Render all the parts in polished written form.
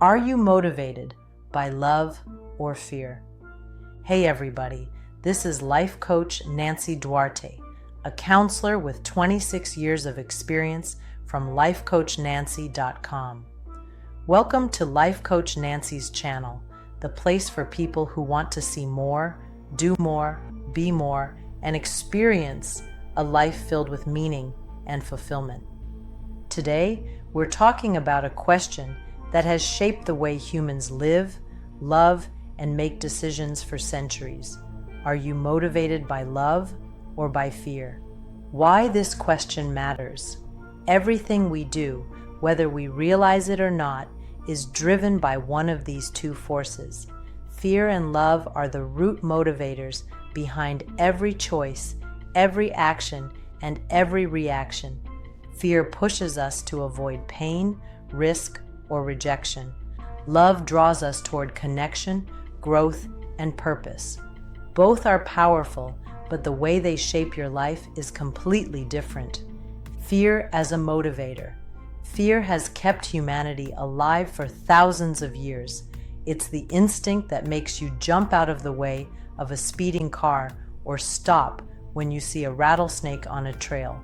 Are you motivated by love or fear? Hey everybody, this is life coach Nancy Duarte, a counselor with 26 years of experience from lifecoachnancy.com. Welcome to Life Coach Nancy's channel, the place for people who want to see more, do more, be more, and experience a life filled with meaning and fulfillment. Today, we're talking about a question that has shaped the way humans live, love, and make decisions for centuries. Are you motivated by love or by fear? Why this question matters. Everything we do, whether we realize it or not, is driven by one of these two forces. Fear and love are the root motivators behind every choice, every action, and every reaction. Fear pushes us to avoid pain, risk, or rejection. Love draws us toward connection, growth, and purpose. Both are powerful, but the way they shape your life is completely different. Fear as a motivator. Fear has kept humanity alive for thousands of years. It's the instinct that makes you jump out of the way of a speeding car or stop when you see a rattlesnake on a trail.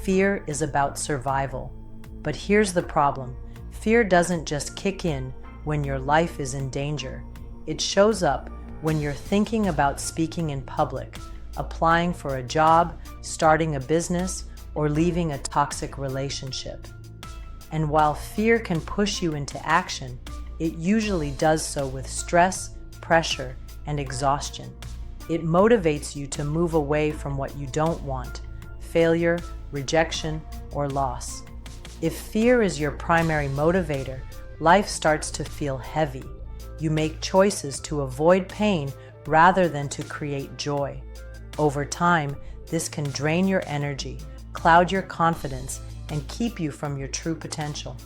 Fear is about survival. But here's the problem. Fear doesn't just kick in when your life is in danger. It shows up when you're thinking about speaking in public, applying for a job, starting a business, or leaving a toxic relationship. And while fear can push you into action, it usually does so with stress, pressure, and exhaustion. It motivates you to move away from what you don't want, failure, rejection, or loss. If fear is your primary motivator, life starts to feel heavy. You make choices to avoid pain rather than to create joy. Over time, this can drain your energy, cloud your confidence, and keep you from your true potential.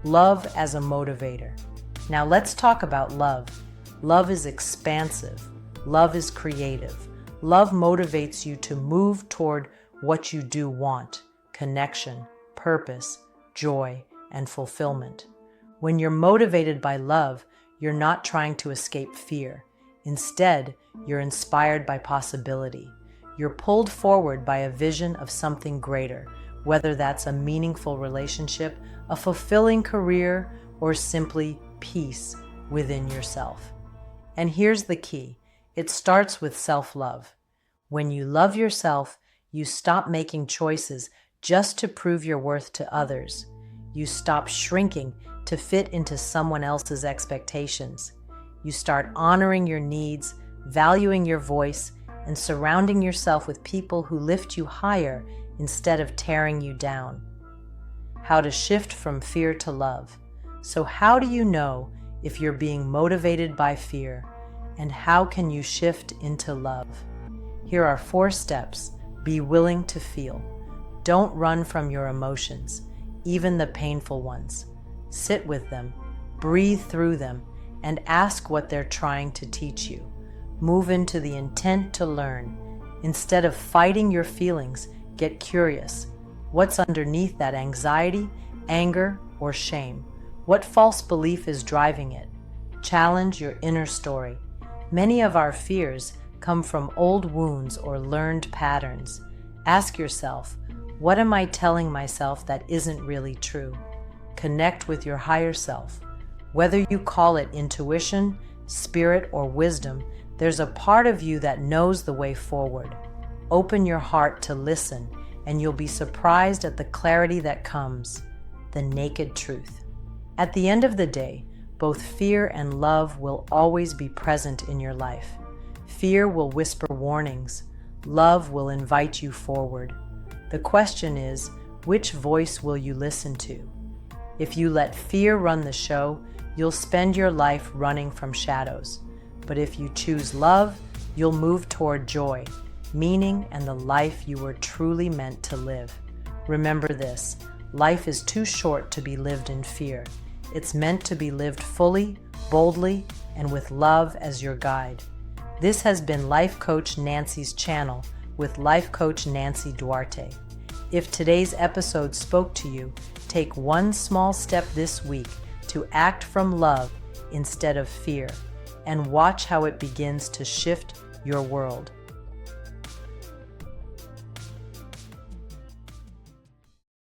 Love as a motivator. Now let's talk about love. Love is expansive. Love is creative. Love motivates you to move toward what you do want: connection, purpose, joy, and fulfillment. When you're motivated by love, you're not trying to escape fear. Instead, you're inspired by possibility. You're pulled forward by a vision of something greater, whether that's a meaningful relationship, a fulfilling career, or simply peace within yourself. And here's the key. It starts with self-love. When you love yourself, you stop making choices just to prove your worth to others. You stop shrinking to fit into someone else's expectations. You start honoring your needs, valuing your voice, and surrounding yourself with people who lift you higher instead of tearing you down. How to shift from fear to love. So how do you know if you're being motivated by fear? And how can you shift into love? Here are 4 steps. Be willing to feel. Don't run from your emotions, even the painful ones. Sit with them, breathe through them, and ask what they're trying to teach you. Move into the intent to learn. Instead of fighting your feelings, get curious. What's underneath that anxiety, anger, or shame? What false belief is driving it? Challenge your inner story. Many of our fears come from old wounds or learned patterns. Ask yourself, what am I telling myself that isn't really true? Connect with your higher self. Whether you call it intuition, spirit, or wisdom, there's a part of you that knows the way forward. Open your heart to listen, and you'll be surprised at the clarity that comes. The naked truth. At the end of the day, both fear and love will always be present in your life. Fear will whisper warnings. Love will invite you forward. The question is, which voice will you listen to? If you let fear run the show, you'll spend your life running from shadows. But if you choose love, you'll move toward joy, meaning, and the life you were truly meant to live. Remember this, life is too short to be lived in fear. It's meant to be lived fully, boldly, and with love as your guide. This has been Life Coach Nancy's channel with Life Coach Nancy Duarte. If today's episode spoke to you, take one small step this week to act from love instead of fear, and watch how it begins to shift your world.